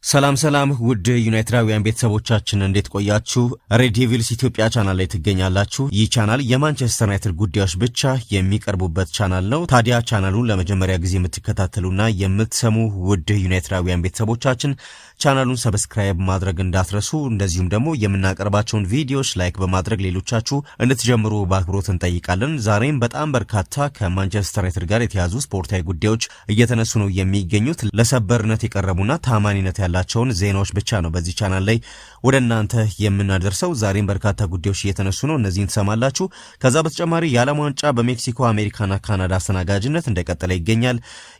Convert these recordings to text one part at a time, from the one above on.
ሰላም ውድ ዩናይትዳውያን ቤተሰቦቻችን እንዴት ቆያችሁ? ሬድ ዴቪልስ ኢትዮጵያ ቻናል ላይ ትገኛላችሁ። ይህ ቻናል የማንቸስተር ዩናይትድ ጉዳዮች ብቻ የሚቀርቡበት ቻናል ነው። ታዲያ ቻናሉን ለመጀመሪያ ጊዜ የምትከታተሉና የምትሰሙ ውድ ዩናይትዳውያን ቤተሰቦቻችን ቻናሉን ሰብስክራይብ ማድረግ እንዳትረሱ፣ እንደዚሁም ደግሞ የምናቀርባቸውን ቪዲዮዎች ላይክ በማድረግ ሌሎቻችሁ እንድትጀምሩ በአክብሮት እንጠይቃለን። ዛሬም በጣም በርካታ ከማንቸስተር ዩናይትድ ጋር የተያዙ ስፖርታዊ ጉዳዮች እየተነሱ ነው የሚገኙት። ለሰበርነት የቀረቡና ታማኒነት ያላቸውን ዜናዎች ብቻ ነው በዚህ ቻናል ላይ ወደ እናንተ የምናደርሰው። ዛሬም በርካታ ጉዳዮች እየተነሱ ነው፣ እነዚህን ትሰማላችሁ። ከዛ በተጨማሪ የዓለም ዋንጫ በሜክሲኮ አሜሪካና ካናዳ አስተናጋጅነት እንደቀጠለ ይገኛል።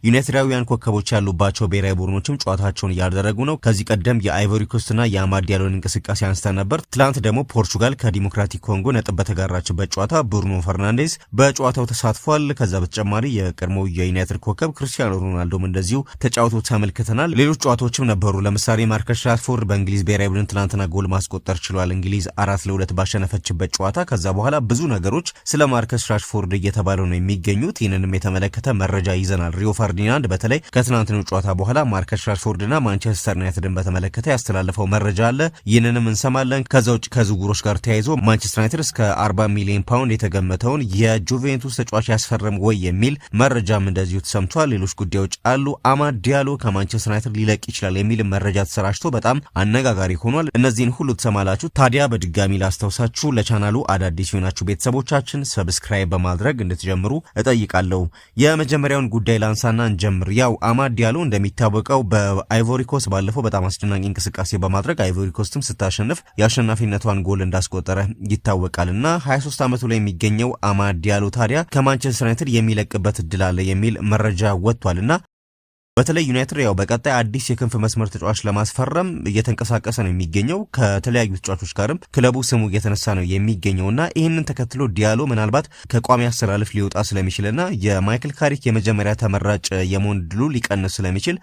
ዩናይትዳውያን ኮከቦች ያሉባቸው ብሔራዊ ቡድኖችም ጨዋታቸውን እያደረጉ ነው። ከዚህ ቀደም የአይቮሪ ኮስትና የአማድ ዲያሎን እንቅስቃሴ አንስተን ነበር። ትላንት ደግሞ ፖርቹጋል ከዲሞክራቲክ ኮንጎ ነጥብ በተጋራችበት ጨዋታ ብሩኖ ፈርናንዴዝ በጨዋታው ተሳትፏል። ከዛ በተጨማሪ የቀድሞው የዩናይትድ ኮከብ ክርስቲያኖ ሮናልዶም እንደዚሁ ተጫውቶ ተመልክተናል። ሌሎች ጨዋታዎችም ነበሩ። ለምሳሌ ማርከስ ራሽፎርድ በእንግሊዝ ብሔራዊ ቡድን ትናንትና ጎል ማስቆጠር ችሏል። እንግሊዝ 4-2 ባሸነፈችበት ጨዋታ። ከዛ በኋላ ብዙ ነገሮች ስለ ማርከስ ራሽፎርድ እየተባሉ ነው የሚገኙት። ይህንንም የተመለከተ መረጃ ይዘናል። ሪዮ ፈርዲናንድ በተለይ ከትናንትናው ጨዋታ በኋላ ማርከስ ራሽፎርድና ማንቸስተር ዩናይትድን በተመለከተ ያስተላለፈው መረጃ አለ። ይህንንም እንሰማለን። ከዛ ውጭ ከዝውውሮች ጋር ተያይዞ ማንቸስተር ዩናይትድ እስከ 40 ሚሊዮን ፓውንድ የተገመተውን የጁቬንቱስ ተጫዋች ያስፈርም ወይ የሚል መረጃም እንደዚሁ ተሰምቷል። ሌሎች ጉዳዮች አሉ። አማድ ዲያሎ ከማንቸስተር ዩናይትድ ሊለቅ ይችላል የሚል መረጃ ተሰራጭቶ በጣም አነጋጋሪ ሆኗል። እነዚህን ሁሉ ተሰማላችሁ። ታዲያ በድጋሚ ላስታውሳችሁ፣ ለቻናሉ አዳዲስ የሆናችሁ ቤተሰቦቻችን ሰብስክራይብ በማድረግ እንድትጀምሩ እጠይቃለሁ። የመጀመሪያውን ጉዳይ ላንሳና እንጀምር። ያው አማድ ዲያሎ እንደሚታወቀው በአይቮሪ ኮስት ባለፈው በጣም አስደናቂ እንቅስቃሴ በማድረግ አይቮሪ ኮስትም ስታሸንፍ የአሸናፊነቷን ጎል እንዳስቆጠረ ይታወቃልና 23 ዓመቱ ላይ የሚገኘው አማድ ዲያሎ ታዲያ ከማንቸስተር ዩናይትድ የሚለቅበት እድል አለ የሚል መረጃ ወጥቷልና በተለይ ዩናይትድ ያው በቀጣይ አዲስ የክንፍ መስመር ተጫዋች ለማስፈረም እየተንቀሳቀሰ ነው የሚገኘው። ከተለያዩ ተጫዋቾች ጋርም ክለቡ ስሙ እየተነሳ ነው የሚገኘውና ይህንን ተከትሎ ዲያሎ ምናልባት ከቋሚ አሰላለፍ ሊወጣ ስለሚችልና የማይክል ካሪክ የመጀመሪያ ተመራጭ የመሆን ዕድሉ ሊቀንስ ስለሚችል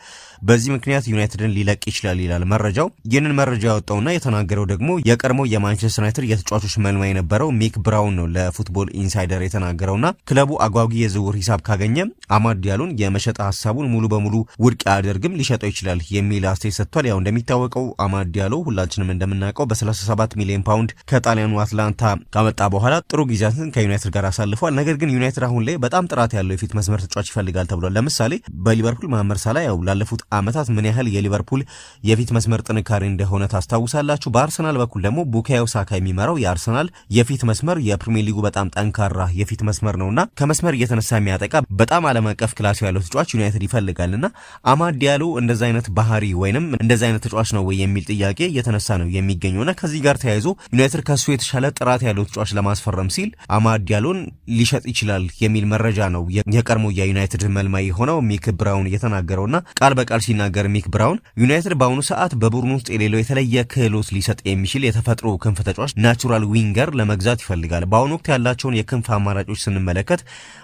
በዚህ ምክንያት ዩናይትድን ሊለቅ ይችላል ይላል መረጃው። ይህንን መረጃ ያወጣውና የተናገረው ደግሞ የቀድሞ የማንቸስተር ዩናይትድ የተጫዋቾች መልማይ የነበረው ሚክ ብራውን ነው ለፉትቦል ኢንሳይደር የተናገረውና ክለቡ አጓጊ የዝውውር ሂሳብ ካገኘ አማድ ዲያሎን የመሸጥ ሐሳቡን ሙሉ በሙሉ ውድቅ አያደርግም፣ ሊሸጠው ይችላል የሚል አስተያየት ሰጥቷል። ያው እንደሚታወቀው አማድ ዲያሎ ሁላችንም እንደምናውቀው በ37 ሚሊዮን ፓውንድ ከጣሊያኑ አትላንታ ካመጣ በኋላ ጥሩ ጊዜያትን ከዩናይትድ ጋር አሳልፏል። ነገር ግን ዩናይትድ አሁን ላይ በጣም ጥራት ያለው የፊት መስመር ተጫዋች ይፈልጋል ተብሏል። ለምሳሌ በሊቨርፑል መሐመድ ሳላ ያው ላለፉት ዓመታት ምን ያህል የሊቨርፑል የፊት መስመር ጥንካሬ እንደሆነ ታስታውሳላችሁ። በአርሰናል በኩል ደግሞ ቡካዮ ሳካ የሚመራው የአርሰናል የፊት መስመር የፕሪሚየር ሊጉ በጣም ጠንካራ የፊት መስመር ነውና ከመስመር እየተነሳ የሚያጠቃ በጣም ዓለም አቀፍ ክላስ ያለው ተጫዋች ዩናይትድ ይፈልጋልና አማድ ዲያሎ እንደዛ አይነት ባህሪ ወይንም እንደዛ አይነት ተጫዋች ነው ወይ የሚል ጥያቄ እየተነሳ ነው የሚገኘውና ከዚህ ጋር ተያይዞ ዩናይትድ ከሱ የተሻለ ጥራት ያለው ተጫዋች ለማስፈረም ሲል አማድ ዲያሎን ሊሸጥ ይችላል የሚል መረጃ ነው የቀድሞ የዩናይትድ መልማይ የሆነው ሚክ ብራውን የተናገረውና ቃል በቃል ሲናገር ሚክ ብራውን ዩናይትድ በአሁኑ ሰዓት በቡድኑ ውስጥ የሌለው የተለየ ክህሎት ሊሰጥ የሚችል የተፈጥሮ ክንፍ ተጫዋች ናቹራል ዊንገር ለመግዛት ይፈልጋል። በአሁኑ ወቅት ያላቸውን የክንፍ አማራጮች ስንመለከት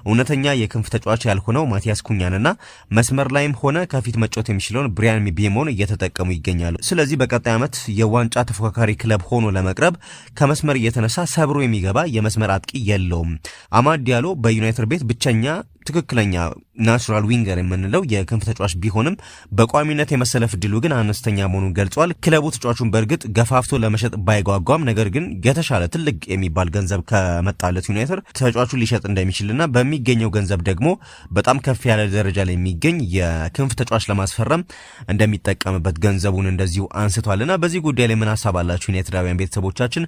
እውነተኛ የክንፍ ተጫዋች ያልሆነው ማቲያስ ኩኛንና መስመር ላይም ሆነ ከፊት መጫወት የሚችለውን ብሪያን ምቤሞን እየተጠቀሙ ይገኛሉ። ስለዚህ በቀጣይ ዓመት የዋንጫ ተፎካካሪ ክለብ ሆኖ ለመቅረብ ከመስመር እየተነሳ ሰብሮ የሚገባ የመስመር አጥቂ የለውም። አማድ ዲያሎ በዩናይትድ ቤት ብቸኛ ትክክለኛ ናቹራል ዊንገር የምንለው የክንፍ ተጫዋች ቢሆንም በቋሚነት የመሰለፍ ዕድሉ ግን አነስተኛ መሆኑን ገልጿል። ክለቡ ተጫዋቹን በእርግጥ ገፋፍቶ ለመሸጥ ባይጓጓም ነገር ግን የተሻለ ትልቅ የሚባል ገንዘብ ከመጣለት ዩናይትድ ተጫዋቹን ሊሸጥ እንደሚችልና በሚገኘው ገንዘብ ደግሞ በጣም ከፍ ያለ ደረጃ ላይ የሚገኝ የክንፍ ተጫዋች ለማስፈረም እንደሚጠቀምበት ገንዘቡን እንደዚሁ አንስቷልና በዚህ ጉዳይ ላይ ምን ሐሳብ አላችሁ ዩናይትዳውያን ቤተሰቦቻችን?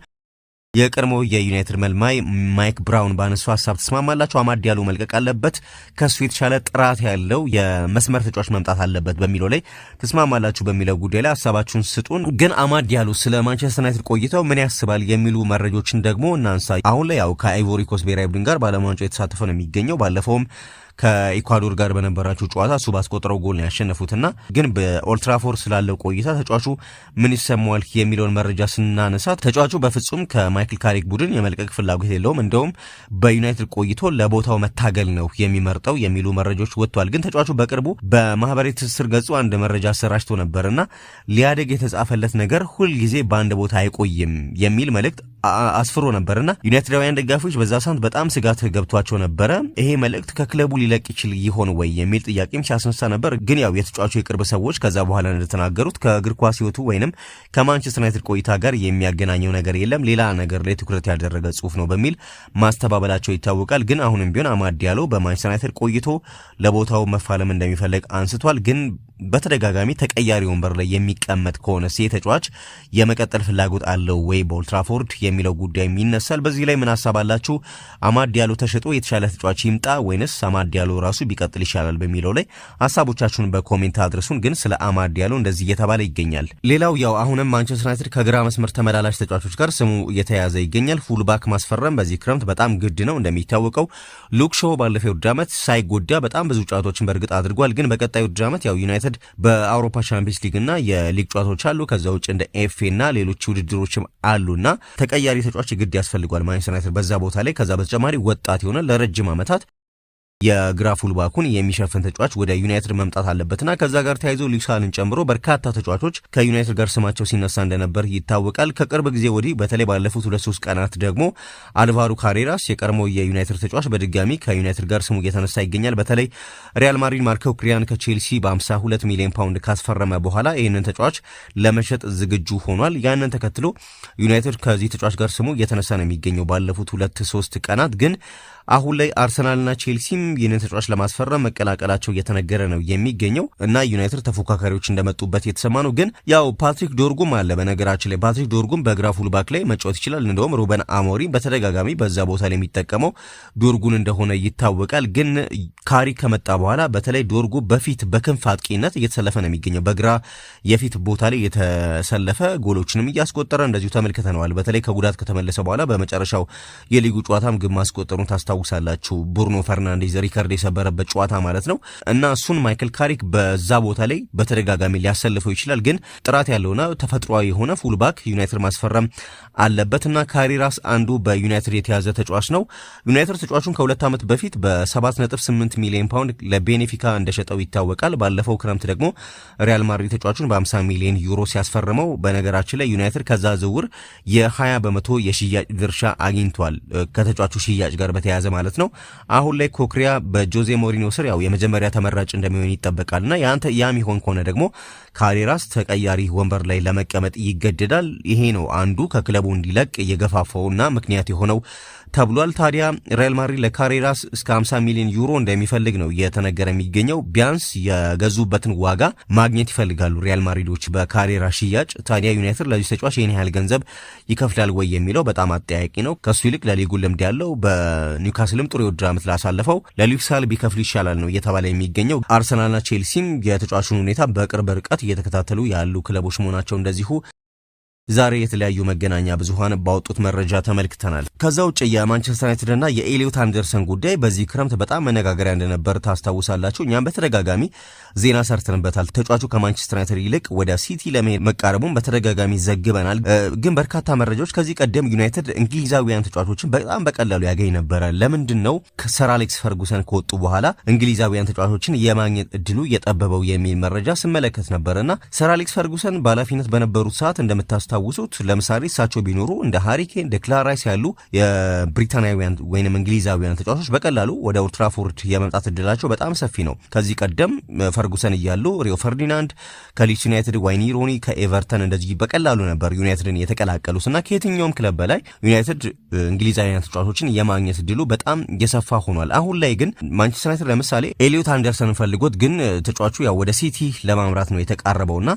የቀድሞ የዩናይትድ መልማይ ማይክ ብራውን ባነሱ ሐሳብ ተስማማላችሁ? አማድ ዲያሎ መልቀቅ አለበት፣ ከሱ የተሻለ ጥራት ያለው የመስመር ተጫዋች መምጣት አለበት በሚለው ላይ ተስማማላችሁ? በሚለው ጉዳይ ላይ ሐሳባችሁን ስጡን። ግን አማድ ዲያሎ ስለ ማንቸስተር ዩናይትድ ቆይተው ምን ያስባል የሚሉ መረጃዎችን ደግሞ እናንሳ። አሁን ላይ ያው ከአይቮሪ ኮስት ብሔራዊ ቡድን ጋር በዓለም ዋንጫው የተሳተፈ ነው የሚገኘው። ባለፈውም ከኢኳዶር ጋር በነበራቸው ጨዋታ እሱ ባስቆጠረው ጎል ነው ያሸነፉትና ግን በኦልትራፎርድ ስላለው ቆይታ ተጫዋቹ ምን ይሰማዋል የሚለውን መረጃ ስናነሳ ተጫዋቹ በፍጹም ከማይክል ካሪክ ቡድን የመልቀቅ ፍላጎት የለውም፣ እንደውም በዩናይትድ ቆይቶ ለቦታው መታገል ነው የሚመርጠው የሚሉ መረጃዎች ወጥቷል። ግን ተጫዋቹ በቅርቡ በማህበራዊ ትስስር ገጹ አንድ መረጃ አሰራጭቶ ነበርና ሊያደግ የተጻፈለት ነገር ሁልጊዜ በአንድ ቦታ አይቆይም የሚል መልእክት አስፍሮ ነበርና ዩናይትዳውያን ደጋፊዎች በዛ ሰዓት በጣም ስጋት ገብቷቸው ነበረ። ይሄ መልእክት ከክለቡ ሊለቅ ይችል ይሆን ወይ የሚል ጥያቄም ሲያስነሳ ነበር። ግን ያው የተጫዋቹ የቅርብ ሰዎች ከዛ በኋላ እንደተናገሩት ከእግር ኳስ ህይወቱ ወይንም ከማንቸስተር ዩናይትድ ቆይታ ጋር የሚያገናኘው ነገር የለም፣ ሌላ ነገር ላይ ትኩረት ያደረገ ጽሁፍ ነው በሚል ማስተባበላቸው ይታወቃል። ግን አሁንም ቢሆን አማድ ዲያሎ በማንቸስተር ዩናይትድ ቆይቶ ለቦታው መፋለም እንደሚፈልግ አንስቷል። ግን በተደጋጋሚ ተቀያሪ ወንበር ላይ የሚቀመጥ ከሆነ ተጫዋች የመቀጠል ፍላጎት አለው ወይ በኦልድ ትራፎርድ የሚለው ጉዳይ ይነሳል። በዚህ ላይ ምን ሐሳብ አላችሁ? አማድ ዲያሎ ተሸጦ የተሻለ ተጫዋች ይምጣ ወይንስ አማድ ዲያሎ ራሱ ቢቀጥል ይሻላል በሚለው ላይ ሐሳቦቻችሁን በኮሜንት አድርሱን። ግን ስለ አማድ ዲያሎ እንደዚህ እየተባለ ይገኛል። ሌላው ያው አሁንም ማንቸስተር ዩናይትድ ከግራ መስመር ተመላላሽ ተጫዋቾች ጋር ስሙ እየተያዘ ይገኛል። ፉልባክ ማስፈረም በዚህ ክረምት በጣም ግድ ነው። እንደሚታወቀው ሉክ ሾው ባለፈው ውድድር ዓመት ሳይጎዳ በጣም ብዙ ጨዋታዎችን በእርግጥ አድርጓል። ግን በቀጣዩ ውድድር ዓመት ያው ዩናይትድ በአውሮፓ ቻምፒየንስ ሊግ እና የሊግ ጨዋታዎች አሉ። ከዛ ውጭ እንደ ኤፍኤ እና ሌሎች ውድድሮችም አሉና ተቀያሪ ተጫዋች ግድ ያስፈልጓል ማንቸስተር ዩናይትድ በዛ ቦታ ላይ። ከዛ በተጨማሪ ወጣት የሆነ ለረጅም ዓመታት የግራ ፉልባኩን የሚሸፍን ተጫዋች ወደ ዩናይትድ መምጣት አለበትና ከዛ ጋር ተያይዞ ሊሳልን ጨምሮ በርካታ ተጫዋቾች ከዩናይትድ ጋር ስማቸው ሲነሳ እንደነበር ይታወቃል። ከቅርብ ጊዜ ወዲህ በተለይ ባለፉት 2-3 ቀናት ደግሞ አልቫሮ ካሬራስ የቀድሞ የዩናይትድ ተጫዋች በድጋሚ ከዩናይትድ ጋር ስሙ እየተነሳ ይገኛል። በተለይ ሪያል ማድሪድ ማርኮ ክሪያን ከቼልሲ በ52 ሚሊዮን ፓውንድ ካስፈረመ በኋላ ይህንን ተጫዋች ለመሸጥ ዝግጁ ሆኗል። ያንን ተከትሎ ዩናይትድ ከዚህ ተጫዋች ጋር ስሙ እየተነሳ ነው የሚገኘው ባለፉት 2-3 ቀናት። ግን አሁን ላይ አርሰናልና ቼልሲም ይህንን ተጫዋች ለማስፈረም መቀላቀላቸው እየተነገረ ነው የሚገኘው እና ዩናይትድ ተፎካካሪዎች እንደመጡበት የተሰማ ነው። ግን ያው ፓትሪክ ዶርጉም አለ። በነገራችን ላይ ፓትሪክ ዶርጉም በግራ ፉልባክ ላይ መጫወት ይችላል። እንደውም ሩበን አሞሪም በተደጋጋሚ በዛ ቦታ ላይ የሚጠቀመው ዶርጉን እንደሆነ ይታወቃል። ግን ካሪክ ከመጣ በኋላ በተለይ ዶርጉ በፊት በክንፍ አጥቂነት እየተሰለፈ ነው የሚገኘው። በግራ የፊት ቦታ ላይ የተሰለፈ ጎሎችንም እያስቆጠረ እንደዚሁ ተመልክተነዋል። በተለይ ከጉዳት ከተመለሰ በኋላ በመጨረሻው የሊጉ ጨዋታም ግብ ማስቆጠሩን ታስታውሳላችሁ። ብሩኖ ፈርናንዴዝ ሪከርድ የሰበረበት ጨዋታ ማለት ነው እና እሱን ማይክል ካሪክ በዛ ቦታ ላይ በተደጋጋሚ ሊያሰልፈው ይችላል። ግን ጥራት ያለውና ተፈጥሯዊ የሆነ ፉልባክ ዩናይትድ ማስፈረም አለበትና ካሬራስ አንዱ በዩናይትድ የተያዘ ተጫዋች ነው። ዩናይትድ ተጫዋቹን ከ2 ዓመት በፊት በ7.8 ሚሊዮን ፓውንድ ለቤኔፊካ እንደሸጠው ይታወቃል። ባለፈው ክረምት ደግሞ ሪያል ማድሪድ ተጫዋቹን በ50 ሚሊዮን ዩሮ ሲያስፈርመው በነገራችን ላይ ዩናይትድ ከዛ ዝውውር የ20 በመቶ የሽያጭ ድርሻ አግኝቷል ከተጫዋቹ ሽያጭ ጋር በተያያዘ ማለት ነው። አሁን ላይ ኮክሪያ በጆዜ ሞሪኒዮ ስር ያው የመጀመሪያ ተመራጭ እንደሚሆን ይጠበቃልና ያም ይሆን ከሆነ ደግሞ ካሬራስ ተቀያሪ ወንበር ላይ ለመቀመጥ ይገደዳል። ይሄ ነው አንዱ ከክለቡ እንዲለቅ የገፋፋውና ምክንያት የሆነው ተብሏል። ታዲያ ሪያል ማድሪድ ለካሬራስ እስከ 50 ሚሊዮን ዩሮ እንደሚፈልግ ነው እየተነገረ የሚገኘው። ቢያንስ የገዙበትን ዋጋ ማግኘት ይፈልጋሉ ሪያል ማድሪዶች በካሬራስ ሽያጭ። ታዲያ ዩናይትድ ለዚህ ተጫዋች ይህን ያህል ገንዘብ ይከፍላል ወይ የሚለው በጣም አጠያቂ ነው። ከሱ ይልቅ ለሊጉ ልምድ ያለው በኒውካስልም ጥሩ የውድድር ዓመት ላሳለፈው ለሊክሳል ቢከፍል ይሻላል ነው እየተባለ የሚገኘው። አርሰናልና ቼልሲም የተጫዋቹን ሁኔታ በቅርብ ርቀት እየተከታተሉ ያሉ ክለቦች መሆናቸው እንደዚሁ ዛሬ የተለያዩ መገናኛ ብዙሃን ባወጡት መረጃ ተመልክተናል። ከዛ ውጭ የማንቸስተር ዩናይትድ እና የኤሊዮት አንደርሰን ጉዳይ በዚህ ክረምት በጣም መነጋገሪያ እንደነበር ታስታውሳላችሁ። እኛም በተደጋጋሚ ዜና ሰርተንበታል። ተጫዋቹ ከማንቸስተር ዩናይትድ ይልቅ ወደ ሲቲ ለመሄድ መቃረቡን በተደጋጋሚ ዘግበናል። ግን በርካታ መረጃዎች ከዚህ ቀደም ዩናይትድ እንግሊዛዊያን ተጫዋቾችን በጣም በቀላሉ ያገኝ ነበረ። ለምንድን ነው ከሰር አሌክስ ፈርጉሰን ከወጡ በኋላ እንግሊዛዊያን ተጫዋቾችን የማግኘት እድሉ የጠበበው የሚል መረጃ ስመለከት ነበርና ሰር አሌክስ ፈርጉሰን በኃላፊነት በነበሩት ሰዓት እንደምታስታውሱት ለምሳሌ እሳቸው ቢኖሩ እንደ ሃሪኬን ዴክላን ራይስ ያሉ የብሪታናዊያን ወይንም እንግሊዛዊያን ተጫዋቾች በቀላሉ ወደ ኦልድ ትራፎርድ የመምጣት እድላቸው በጣም ሰፊ ነው። ከዚህ ቀደም ፈርጉሰን እያሉ ሪዮ ፈርዲናንድ ከሊድስ ዩናይትድ፣ ዋይኒ ሮኒ ከኤቨርተን እንደዚህ በቀላሉ ነበር ዩናይትድን የተቀላቀሉትና ከየትኛውም ክለብ በላይ ዩናይትድ እንግሊዛዊያን ተጫዋቾችን የማግኘት እድሉ በጣም የሰፋ ሆኗል። አሁን ላይ ግን ማንቸስተር ዩናይትድ ለምሳሌ ኤሊዮት አንደርሰንን ፈልጎት ግን ተጫዋቹ ያው ወደ ሲቲ ለማምራት ነው የተቃረበውና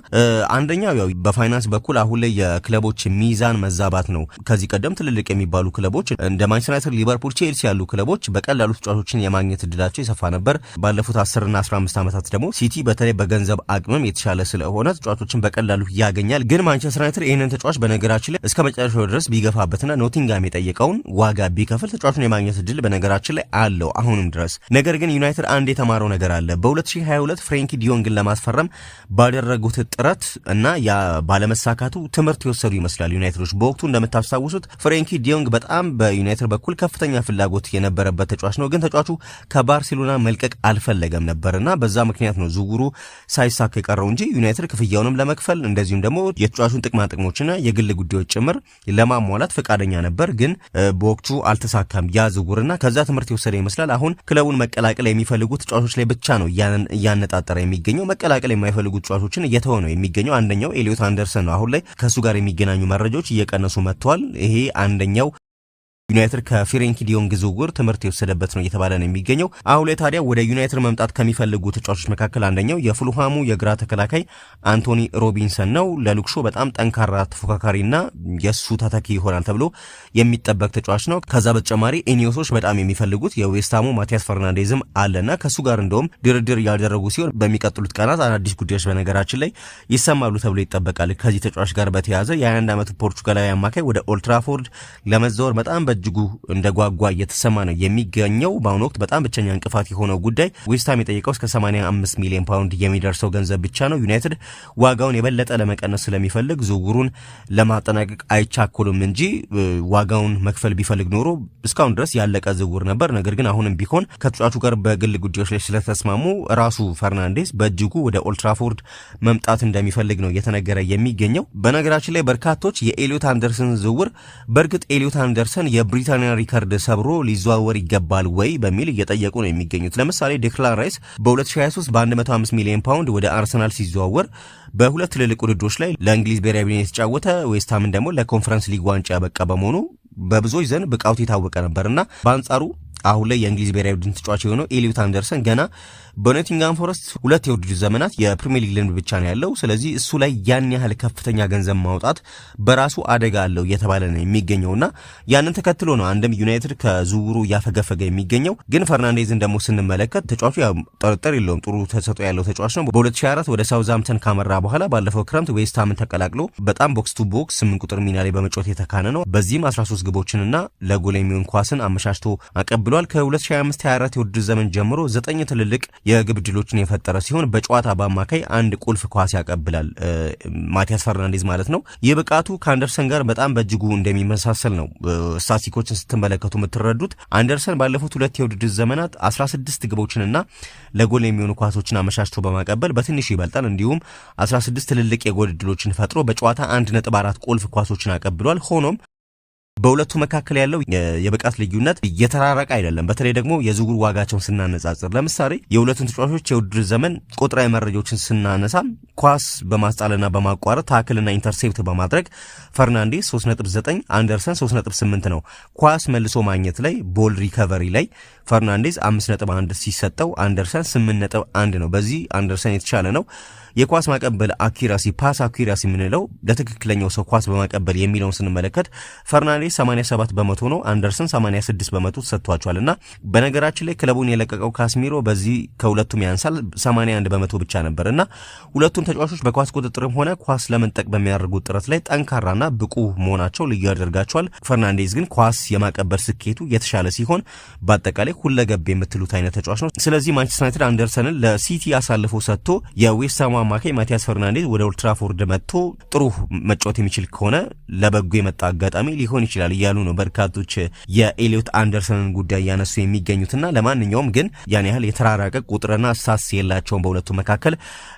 አንደኛው ያው በፋይናንስ በኩል አሁን ላይ የክለቦች ሚዛን መዛባት ነው። ከዚህ ቀደም ትልልቅ የሚባሉ ክለቦች እንደ ማንቸስተር ዩናይትድ፣ ሊቨርፑል፣ ቼልሲ ያሉ ክለቦች በቀላሉ ተጫዋቾችን የማግኘት እድላቸው የሰፋ ነበር። ባለፉት 10 እና 15 ዓመታት ደግሞ ሲቲ በተለይ በገንዘብ አቅምም የተሻለ ስለሆነ ተጫዋቾችን በቀላሉ ያገኛል። ግን ማንቸስተር ዩናይትድ ይህንን ተጫዋች በነገራችን ላይ እስከ መጨረሻው ድረስ ቢገፋበትና ኖቲንጋም የጠየቀውን ዋጋ ቢከፍል ተጫዋቹን የማግኘት እድል በነገራችን ላይ አለው አሁንም ድረስ። ነገር ግን ዩናይትድ አንድ የተማረው ነገር አለ። በ2022 ፍሬንኪ ዲዮንግን ለማስፈረም ባደረጉት ጥረት እና ያ ባለመሳካቱ ትምህርት ትምህርት የወሰዱ ይመስላል ዩናይትዶች። በወቅቱ እንደምታስታውሱት ፍሬንኪ ዲዮንግ በጣም በዩናይትድ በኩል ከፍተኛ ፍላጎት የነበረበት ተጫዋች ነው፣ ግን ተጫዋቹ ከባርሴሎና መልቀቅ አልፈለገም ነበርና በዛ ምክንያት ነው ዝውውሩ ሳይሳካ የቀረው እንጂ ዩናይትድ ክፍያውንም ለመክፈል እንደዚሁም ደግሞ የተጫዋቹን ጥቅማ ጥቅሞችና የግል ጉዳዮች ጭምር ለማሟላት ፈቃደኛ ነበር። ግን በወቅቱ አልተሳካም ያ ዝውውርና ከዛ ትምህርት የወሰደ ይመስላል። አሁን ክለቡን መቀላቀል የሚፈልጉ ተጫዋቾች ላይ ብቻ ነው እያነጣጠረ የሚገኘው። መቀላቀል የማይፈልጉ ተጫዋቾችን እየተወ ነው የሚገኘው። አንደኛው ኤሊዮት አንደርሰን ነው። አሁን ላይ ከሱ ጋር የሚገናኙ መረጃዎች እየቀነሱ መጥተዋል። ይሄ አንደኛው ዩናይትድ ከፍሬንኪ ዲዮንግ ዝውውር ትምህርት የወሰደበት ነው እየተባለ ነው የሚገኘው። አሁን ላይ ታዲያ ወደ ዩናይትድ መምጣት ከሚፈልጉ ተጫዋቾች መካከል አንደኛው የፉልሃሙ የግራ ተከላካይ አንቶኒ ሮቢንሰን ነው። ለሉክሾ በጣም ጠንካራ ተፎካካሪና የሱ ተተኪ ይሆናል ተብሎ የሚጠበቅ ተጫዋች ነው። ከዛ በተጨማሪ ኢኒዮሶች በጣም የሚፈልጉት የዌስትሃሙ ማቲያስ ፈርናንዴዝም አለና ከሱ ጋር እንደውም ድርድር ያደረጉ ሲሆን በሚቀጥሉት ቀናት አዳዲስ ጉዳዮች በነገራችን ላይ ይሰማሉ ተብሎ ይጠበቃል። ከዚህ ተጫዋች ጋር በተያያዘ የ21 ዓመቱ ፖርቹጋላዊ አማካይ ወደ ኦልትራፎርድ ለመዛወር በጣም እጅጉ እንደጓጓ እየተሰማ ነው የሚገኘው። በአሁኑ ወቅት በጣም ብቸኛ እንቅፋት የሆነው ጉዳይ ዌስትሃም የጠየቀው እስከ 85 ሚሊዮን ፓውንድ የሚደርሰው ገንዘብ ብቻ ነው። ዩናይትድ ዋጋውን የበለጠ ለመቀነስ ስለሚፈልግ ዝውውሩን ለማጠናቀቅ አይቻኮሉም እንጂ ዋጋውን መክፈል ቢፈልግ ኖሮ እስካሁን ድረስ ያለቀ ዝውውር ነበር። ነገር ግን አሁንም ቢሆን ከተጫዋቹ ጋር በግል ጉዳዮች ላይ ስለተስማሙ ራሱ ፈርናንዴስ በእጅጉ ወደ ኦልትራፎርድ መምጣት እንደሚፈልግ ነው እየተነገረ የሚገኘው። በነገራችን ላይ በርካቶች የኤሊዮት አንደርሰን ዝውውር በእርግጥ ኤሊዮት አንደርሰን የብሪታንያ ሪከርድ ሰብሮ ሊዘዋወር ይገባል ወይ በሚል እየጠየቁ ነው የሚገኙት። ለምሳሌ ዴክላን ራይስ በ2023 በ105 ሚሊዮን ፓውንድ ወደ አርሰናል ሲዘዋወር በሁለት ትልልቅ ውድድሮች ላይ ለእንግሊዝ ብሔራዊ ቡድን የተጫወተ ዌስትሃምን ደግሞ ለኮንፈረንስ ሊግ ዋንጫ ያበቃ በመሆኑ በብዙዎች ዘንድ ብቃቱ የታወቀ ነበርና በአንጻሩ አሁን ላይ የእንግሊዝ ብሔራዊ ቡድን ተጫዋች የሆነው ኤሊዮት አንደርሰን ገና በኖቲንጋም ፎረስት 2 የውድድር ዘመናት የፕሪሚየር ሊግ ልምድ ብቻ ነው ያለው። ስለዚህ እሱ ላይ ያን ያህል ከፍተኛ ገንዘብ ማውጣት በራሱ አደጋ አለው እየተባለ ነው የሚገኘውና ያንን ተከትሎ ነው አንድም ዩናይትድ ከዝውውሩ እያፈገፈገ የሚገኘው። ግን ፈርናንዴዝን ደግሞ ስንመለከት ተጫዋቹ ያው ጥርጥር የለውም ጥሩ ተሰጥኦ ያለው ተጫዋች ነው። በ2024 ወደ ሳውዝሃምፕተን ካመራ በኋላ ባለፈው ክረምት ዌስትሃምን ተቀላቅሎ በጣም ቦክስ ቱ ቦክስ 8 ቁጥር ሚና ላይ በመጫወት የተካነ ነው። በዚህም 13 ግቦችንና ለጎል የሚሆን ኳስን አመሻሽቶ አቀብሏል። ከ2025-24 የውድድር ዘመን ጀምሮ 9 ትልልቅ የግብ ድሎችን የፈጠረ ሲሆን በጨዋታ በአማካይ አንድ ቁልፍ ኳስ ያቀብላል ማቲያስ ፈርናንዴዝ ማለት ነው። ይህ ብቃቱ ከአንደርሰን ጋር በጣም በእጅጉ እንደሚመሳሰል ነው ስታቲስቲኮችን ስትመለከቱ የምትረዱት። አንደርሰን ባለፉት 2 የውድድር ዘመናት 16 ግቦችንና ለጎል የሚሆኑ ኳሶችን አመሻሽቶ በማቀበል በትንሹ ይበልጣል። እንዲሁም 16 ትልልቅ የጎል ድሎችን ፈጥሮ በጨዋታ 1.4 ቁልፍ ኳሶችን አቀብሏል። ሆኖም በሁለቱ መካከል ያለው የብቃት ልዩነት እየተራራቀ አይደለም። በተለይ ደግሞ የዝውውር ዋጋቸውን ስናነጻጽር ለምሳሌ የሁለቱን ተጫዋቾች የውድድር ዘመን ቁጥራዊ መረጃዎችን ስናነሳ ኳስ በማስጣልና በማቋረጥ ታክልና ኢንተርሴፕት በማድረግ ፈርናንዴስ 3.9 አንደርሰን 3.8 ነው። ኳስ መልሶ ማግኘት ላይ ቦል ሪከቨሪ ላይ ፈርናንዴስ 5.1 ሲሰጠው አንደርሰን 8.1 ነው። በዚህ አንደርሰን የተሻለ ነው። የኳስ ማቀበል አኪራሲ ፓስ አኪራሲ የምንለው ለትክክለኛው ሰው ኳስ በማቀበል የሚለውን ስንመለከት ፈርናንዴስ 87 በመቶ ነው፣ አንደርሰን 86 በመቶ ተሰጥቷቸዋልና በነገራችን ላይ ክለቡን የለቀቀው ካስሚሮ በዚህ ከሁለቱም ያንሳል 81 በመቶ ብቻ ነበርና ሁለቱም ተጫዋቾች በኳስ ቁጥጥርም ሆነ ኳስ ለመንጠቅ በሚያደርጉት ጥረት ላይ ጠንካራና ብቁ መሆናቸው ልዩ ያደርጋቸዋል። ፈርናንዴስ ግን ኳስ የማቀበል ስኬቱ የተሻለ ሲሆን በአጠቃላይ ሁለገብ የምትሉት አይነት ተጫዋች ነው። ስለዚህ ማንቸስተር ዩናይትድ አንደርሰንን ለሲቲ አሳልፎ ሰጥቶ የዌስትሃም አማካይ ማቲያስ ፈርናንዴዝ ወደ ኦልትራፎርድ መጥቶ ጥሩ መጫወት የሚችል ከሆነ ለበጎ የመጣ አጋጣሚ ሊሆን ይችላል እያሉ ነው በርካቶች የኤሊዮት አንደርሰንን ጉዳይ ያነሱ የሚገኙትና ለማንኛውም ግን ያን ያህል የተራራቀ ቁጥርና ሳስ የላቸውም በሁለቱ መካከል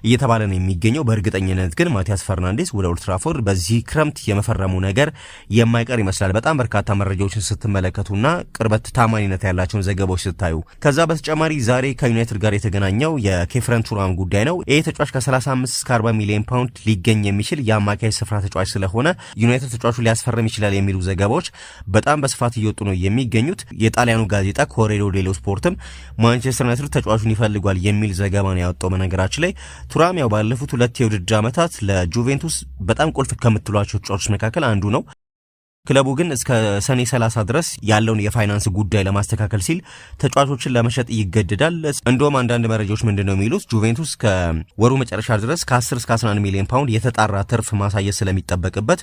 እየተባለ ነው የሚገኘው። በእርግጠኝነት ግን ማቲያስ ፈርናንዴዝ ወደ ኦልትራፎርድ በዚህ ክረምት የመፈረሙ ነገር የማይቀር ይመስላል። በጣም በርካታ መረጃዎችን ስትመለከቱና ቅርበት ታማኝነት ያላቸውን ዘገባዎች ስታዩ። ከዛ በተጨማሪ ዛሬ ከዩናይትድ ጋር የተገናኘው የኬፍረን ቱራም ጉዳይ ነው። ይህ ተጫዋች ከ35 እስከ 40 ሚሊዮን ፓውንድ ሊገኝ የሚችል የአማካይ ስፍራ ተጫዋች ስለሆነ ዩናይትድ ተጫዋቹ ሊያስፈርም ይችላል የሚሉ ዘገባዎች በጣም በስፋት እየወጡ ነው የሚገኙት። የጣሊያኑ ጋዜጣ ኮሬዶ ዴሎ ስፖርትም ማንቸስተር ዩናይትድ ተጫዋቹን ይፈልጓል የሚል ዘገባ ነው ያወጣው። በነገራችን ላይ ቱራም ያው ባለፉት 2 የውድድር ዓመታት ለጁቬንቱስ በጣም ቁልፍ ከምትሏቸው ተጫዋቾች መካከል አንዱ ነው። ክለቡ ግን እስከ ሰኔ 30 ድረስ ያለውን የፋይናንስ ጉዳይ ለማስተካከል ሲል ተጫዋቾችን ለመሸጥ ይገደዳል። እንደውም አንዳንድ መረጃዎች ምንድነው የሚሉት ጁቬንቱስ ከወሩ መጨረሻ ድረስ ከ10 እስከ 11 ሚሊዮን ፓውንድ የተጣራ ትርፍ ማሳየት ስለሚጠበቅበት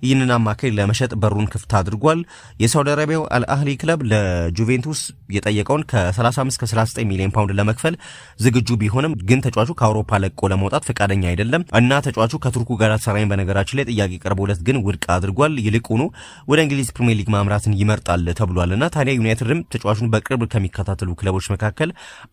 ይህንን አማካይ ለመሸጥ በሩን ክፍት አድርጓል። የሳውዲ አረቢያው አልአህሊ ክለብ ለጁቬንቱስ የጠየቀውን ከ35 እስከ 39 ሚሊዮን ፓውንድ ለመክፈል ዝግጁ ቢሆንም ግን ተጫዋቹ ከአውሮፓ ለቆ ለመውጣት ፈቃደኛ አይደለም እና ተጫዋቹ ከቱርኩ ጋላታሳራይን በነገራችን ላይ ጥያቄ ቀርቦለት ግን ውድቅ አድርጓል። ይልቁኑ ወደ እንግሊዝ ፕሪሚየር ሊግ ማምራትን ይመርጣል ተብሏልና ታዲያ ዩናይትድም ተጫዋቹን በቅርብ ከሚከታተሉ ክለቦች መካከል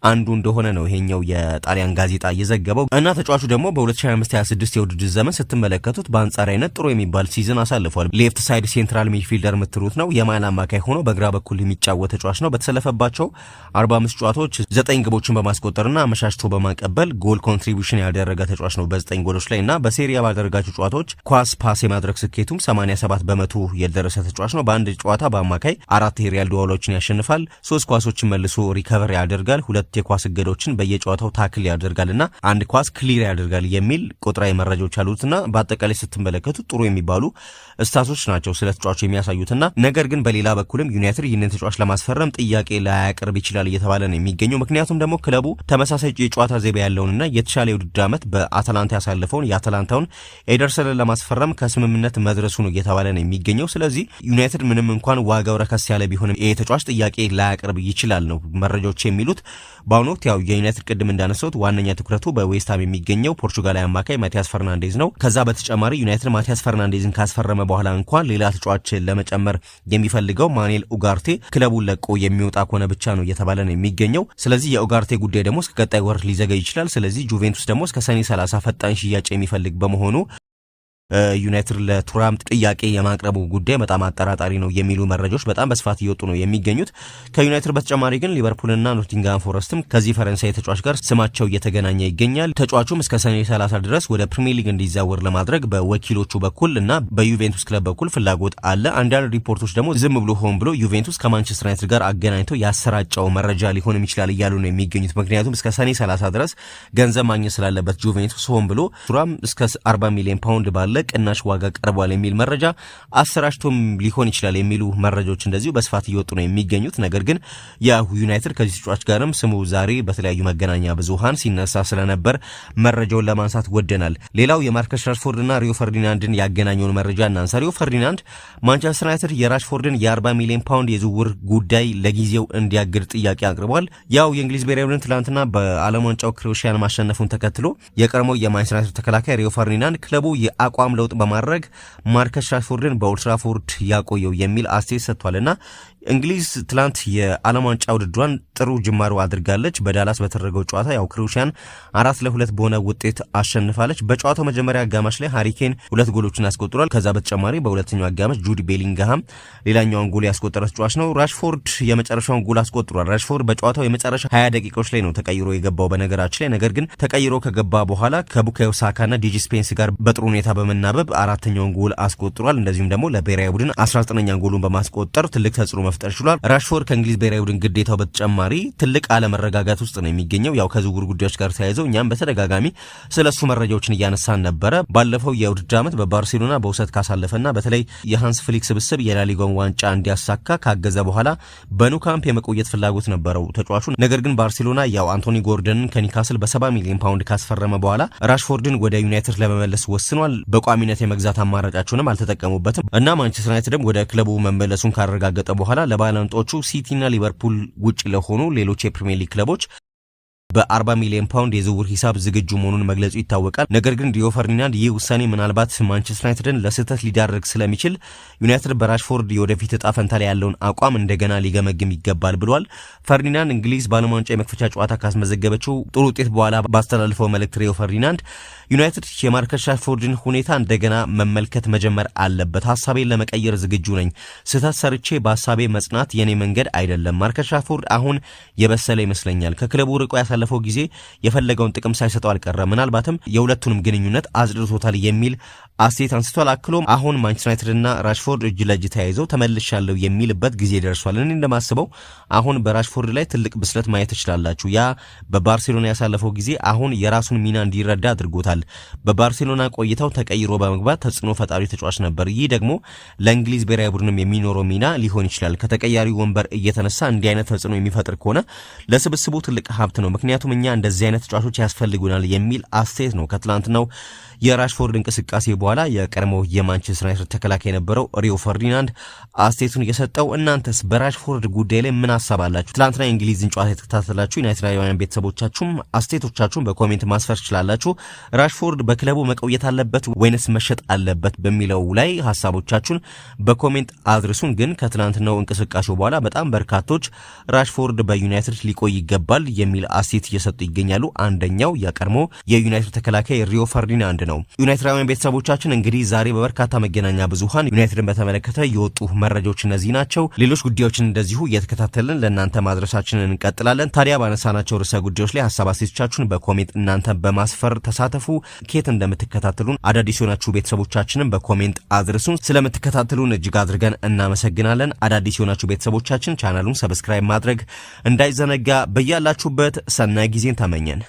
አንዱ እንደሆነ ነው ይሄኛው የጣሊያን ጋዜጣ እየዘገበው እና ተጫዋቹ ደግሞ በ2025-26 የውድድር ዘመን ስትመለከቱት በአንጻራዊነት ጥሩ የሚባል ሲዝን አሳልፏል። ሌፍት ሳይድ ሴንትራል ሚድፊልደር የምትሉት ነው። የማል አማካይ ሆኖ በግራ በኩል የሚጫወት ተጫዋች ነው። በተሰለፈባቸው 45 ጨዋታዎች 9 ግቦችን በማስቆጠርና አመሻሽቶ በማቀበል ጎል ኮንትሪቢዩሽን ያደረገ ተጫዋች ነው በ9 ጎሎች ላይ እና በሴሪያ ባደረጋቸው ጨዋታዎች ኳስ ፓስ የማድረግ ስኬቱም 87% የደረሰ ተጫዋች ነው። በአንድ ጨዋታ በአማካይ 4 የሪያል ዱዋሎችን ያሸንፋል፣ 3 ኳሶችን መልሶ ሪከቨር ያደርጋል፣ 2 የኳስ እገዶችን በየጨዋታው ታክል ያደርጋልና አንድ ኳስ ክሊር ያደርጋል የሚል ቁጥራዊ መረጃዎች አሉትና በአጠቃላይ ስትመለከቱ ጥሩ የሚባሉ ስታቶች ናቸው ስለ ተጫዋቹ የሚያሳዩትና ነገር ግን በሌላ በኩልም ዩናይትድ ይህንን ተጫዋች ለማስፈረም ጥያቄ ላያቀርብ ይችላል እየተባለ ነው የሚገኘው። ምክንያቱም ደግሞ ክለቡ ተመሳሳይ የጨዋታ ዘይቤ ያለውንና የተሻለ የውድድር ዓመት በአታላንታ ያሳለፈውን የአታላንታውን ኤደርሰንን ለማስፈረም ከስምምነት መድረሱ ነው እየተባለ ነው የሚገኘው። ስለዚህ ዩናይትድ ምንም እንኳን ዋጋው ረከስ ያለ ቢሆንም ይሄ ተጫዋች ጥያቄ ላያቀርብ ይችላል ነው መረጃዎች የሚሉት። በአሁኑ ወቅት ያው የዩናይትድ ቅድም እንዳነሳሁት ዋነኛ ትኩረቱ በዌስትሃም የሚገኘው ፖርቹጋላዊ አማካይ ማቲያስ ፈርናንዴዝ ነው። ከዛ በተጨማሪ ዩናይትድ ማቲያስ ፈርናንዴዝን ካስፈረመ በኋላ እንኳን ሌላ ተጫዋች ለመጨመር የሚፈልገው ማኑኤል ኡጋርቴ ክለቡን ለቆ የሚወጣ ከሆነ ብቻ ነው እየተባለ ነው የሚገኘው። ስለዚህ የኡጋርቴ ጉዳይ ደግሞ እስከ ቀጣይ ወር ሊዘገይ ይችላል። ስለዚህ ጁቬንቱስ ደግሞ እስከ ሰኔ 30 ፈጣን ሽያጭ የሚፈልግ በመሆኑ ዩናይትድ ለቱራም ጥያቄ የማቅረቡ ጉዳይ በጣም አጠራጣሪ ነው የሚሉ መረጃዎች በጣም በስፋት እየወጡ ነው የሚገኙት። ከዩናይትድ በተጨማሪ ግን ሊቨርፑልና ኖቲንግሃም ፎረስትም ከዚህ ፈረንሳይ ተጫዋች ጋር ስማቸው እየተገናኘ ይገኛል። ተጫዋቹም እስከ ሰኔ 30 ድረስ ወደ ፕሪሚየር ሊግ እንዲዛወር ለማድረግ በወኪሎቹ በኩል እና በዩቬንቱስ ክለብ በኩል ፍላጎት አለ። አንዳንድ ሪፖርቶች ደግሞ ዝም ብሎ ሆን ብሎ ዩቬንቱስ ከማንቸስተር ዩናይትድ ጋር አገናኝቶ ያሰራጨው መረጃ ሊሆንም ይችላል እያሉ ነው የሚገኙት። ምክንያቱም እስከ ሰኔ 30 ድረስ ገንዘብ ማግኘት ስላለበት ጁቬንቱስ ሆን ብሎ ቱራም እስከ 40 ሚሊዮን ፓውንድ ባለ ቅናሽ ዋጋ ቀርቧል የሚል መረጃ አሰራጭቶም ሊሆን ይችላል የሚሉ መረጃዎች እንደዚሁ በስፋት እየወጡ ነው የሚገኙት። ነገር ግን ዩናይትድ ከዚህ ተጫዋች ጋርም ስሙ ዛሬ በተለያዩ መገናኛ ብዙሃን ሲነሳ ስለነበር መረጃውን ለማንሳት ወደናል። ሌላው የማርከስ ራሽፎርድና ሪዮ ፈርዲናንድን ያገናኘውን መረጃ እናንሳ። ሪዮ ፈርዲናንድ ማንቸስተር ዩናይትድ የራሽፎርድን የ40 ሚሊዮን ፓውንድ የዝውውር ጉዳይ ለጊዜው እንዲያግድ ጥያቄ አቅርቧል። ያው የእንግሊዝ ብሔራዊ ቡድን ትላንትና በዓለም ዋንጫው ክሮኤሽያን ማሸነፉን ተከትሎ የቀድሞው የማንቸስተር ዩናይትድ ተከላካይ ሪዮ ፈርዲናንድ ክለቡ የአቋም ለውጥ በማድረግ ማርከስ ራሽፎርድን በኦልድ ትራፎርድ ያቆየው የሚል አስተያየት ሰጥቷልና እንግሊዝ ትላንት የዓለም ዋንጫ ውድድሯን ጥሩ ጅማሮ አድርጋለች። በዳላስ በተደረገው ጨዋታ ያው ክሮኤሽያን 4-2 በሆነ ውጤት አሸንፋለች። በጨዋታው መጀመሪያ አጋማሽ ላይ ሃሪኬን 2 ጎሎችን አስቆጥሯል። ከዛ በተጨማሪ በሁለተኛው አጋማሽ ጁዲ ቤሊንግሃም ሌላኛውን ጎል ያስቆጠረ ተጫዋች ነው። ራሽፎርድ የመጨረሻውን ጎል አስቆጥሯል። ራሽፎርድ በጨዋታው የመጨረሻ 20 ደቂቃዎች ላይ ነው ተቀይሮ የገባው በነገራችን ላይ። ነገር ግን ተቀይሮ ከገባ በኋላ ከቡካዮ ሳካና ዲጂ ስፔንስ ጋር በጥሩ ሁኔታ በመናበብ አራተኛውን ጎል አስቆጥሯል። እንደዚሁም ደግሞ ለብሔራዊ ቡድን 19ኛውን ጎሉን በማስቆጠር ትልቅ ተጽዕኖ መፍጠር ችሏል። ራሽፎርድ ከእንግሊዝ ብሔራዊ ቡድን ግዴታው በተጨማሪ ትልቅ አለመረጋጋት ውስጥ ነው የሚገኘው። ያው ከዝውውር ጉዳዮች ጋር ተያይዘው እኛም በተደጋጋሚ ስለሱ መረጃዎችን እያነሳን ነበረ። ባለፈው የውድድር ዓመት በባርሴሎና በውሰት ካሳለፈና በተለይ የሃንስ ፍሊክ ስብስብ የላሊጋውን ዋንጫ እንዲያሳካ ካገዘ በኋላ በኑ ካምፕ የመቆየት ፍላጎት ነበረው ተጫዋቹ። ነገር ግን ባርሴሎና ያው አንቶኒ ጎርደንን ከኒካስል በ70 ሚሊዮን ፓውንድ ካስፈረመ በኋላ ራሽፎርድን ወደ ዩናይትድ ለመመለስ ወስኗል። በቋሚነት የመግዛት አማራጫቸውንም አልተጠቀሙበትም እና ማንቸስተር ዩናይትድም ወደ ክለቡ መመለሱን ካረጋገጠ በኋላ ለባላንጦቹ ሲቲና ሊቨርፑል ውጭ ለሆኑ ሌሎች የፕሪሚየር ሊግ ክለቦች በ40 ሚሊዮን ፓውንድ የዝውውር ሂሳብ ዝግጁ መሆኑን መግለጹ ይታወቃል። ነገር ግን ሪዮ ፈርዲናንድ ይህ ውሳኔ ምናልባት ማንቸስተር ዩናይትድን ለስህተት ሊዳርግ ስለሚችል ዩናይትድ በራሽፎርድ የወደፊት እጣ ፈንታ ላይ ያለውን አቋም እንደገና ሊገመግም ይገባል ብሏል። ፈርዲናንድ እንግሊዝ በዓለም ዋንጫ የመክፈቻ ጨዋታ ካስመዘገበችው ጥሩ ውጤት በኋላ ባስተላልፈው መልእክት ሪዮ ፈርዲናንድ ዩናይትድ የማርከስ ራሽፎርድን ሁኔታ እንደገና መመልከት መጀመር አለበት። ሀሳቤን ለመቀየር ዝግጁ ነኝ። ስህተት ሰርቼ በሀሳቤ መጽናት የኔ መንገድ አይደለም። ማርከስ ራሽፎርድ አሁን የበሰለ ይመስለኛል። ከክለቡ ርቆ ያሳለፈው ጊዜ የፈለገውን ጥቅም ሳይሰጠው አልቀረም። ምናልባትም የሁለቱንም ግንኙነት አጽድቶታል የሚል አስተያየት አንስቷል። አክሎም አሁን ማንቸስተር ዩናይትድና ራሽፎርድ እጅ ለእጅ ተያይዘው ተመልሻለሁ የሚልበት ጊዜ ደርሷል። እኔ እንደማስበው አሁን በራሽፎርድ ላይ ትልቅ ብስለት ማየት ትችላላችሁ። ያ በባርሴሎና ያሳለፈው ጊዜ አሁን የራሱን ሚና እንዲረዳ አድርጎታል። በባርሴሎና ቆይታው ተቀይሮ በመግባት ተጽዕኖ ፈጣሪ ተጫዋች ነበር። ይህ ደግሞ ለእንግሊዝ ብሔራዊ ቡድንም የሚኖረው ሚና ሊሆን ይችላል። ከተቀያሪ ወንበር እየተነሳ እንዲህ አይነት ተጽዕኖ የሚፈጥር ከሆነ ለስብስቡ ትልቅ ሀብት ነው። ምክንያቱም እኛ እንደዚህ አይነት ተጫዋቾች ያስፈልጉናል የሚል አስተያየት ነው ከትላንትናው የራሽፎርድ እንቅስቃሴ በኋላ የቀድሞው የማንቸስተር ዩናይትድ ተከላካይ የነበረው ሪዮ ፈርዲናንድ አስተያየቱን እየሰጠው። እናንተስ በራሽፎርድ ጉዳይ ላይ ምን ሀሳብ አላችሁ? ትላንትና የእንግሊዝን ጨዋታ የተከታተላችሁ ዩናይትዳውያን ቤተሰቦቻችሁም አስተያየቶቻችሁን በኮሜንት ማስፈር ትችላላችሁ። ራሽፎርድ በክለቡ መቆየት አለበት ወይንስ መሸጥ አለበት በሚለው ላይ ሀሳቦቻችሁን በኮሜንት አድርሱን። ግን ከትላንትናው እንቅስቃሴው በኋላ በጣም በርካቶች ራሽፎርድ በዩናይትድ ሊቆይ ይገባል የሚል አስተያየት እየሰጡ ይገኛሉ። አንደኛው የቀድሞ የዩናይትድ ተከላካይ ሪዮ ፈርዲናንድ ነው። ዩናይትዳውያን ቤተሰቦቻችን እንግዲህ ዛሬ በበርካታ መገናኛ ብዙሃን ዩናይትድን በተመለከተ የወጡ መረጃዎች እነዚህ ናቸው። ሌሎች ጉዳዮችን እንደዚሁ እየተከታተልን ለእናንተ ማድረሳችንን እንቀጥላለን። ታዲያ ባነሳናቸው ርዕሰ ጉዳዮች ላይ ሀሳብ አስተያየቶቻችሁን በኮሜንት እናንተ በማስፈር ተሳተፉ። ኬት እንደምትከታተሉን አዳዲስ የሆናችሁ ቤተሰቦቻችንን በኮሜንት አድርሱን። ስለምትከታተሉን እጅግ አድርገን እናመሰግናለን። አዳዲስ የሆናችሁ ቤተሰቦቻችን ቻናሉን ሰብስክራይብ ማድረግ እንዳይዘነጋ። በያላችሁበት ሰናይ ጊዜን ተመኘን።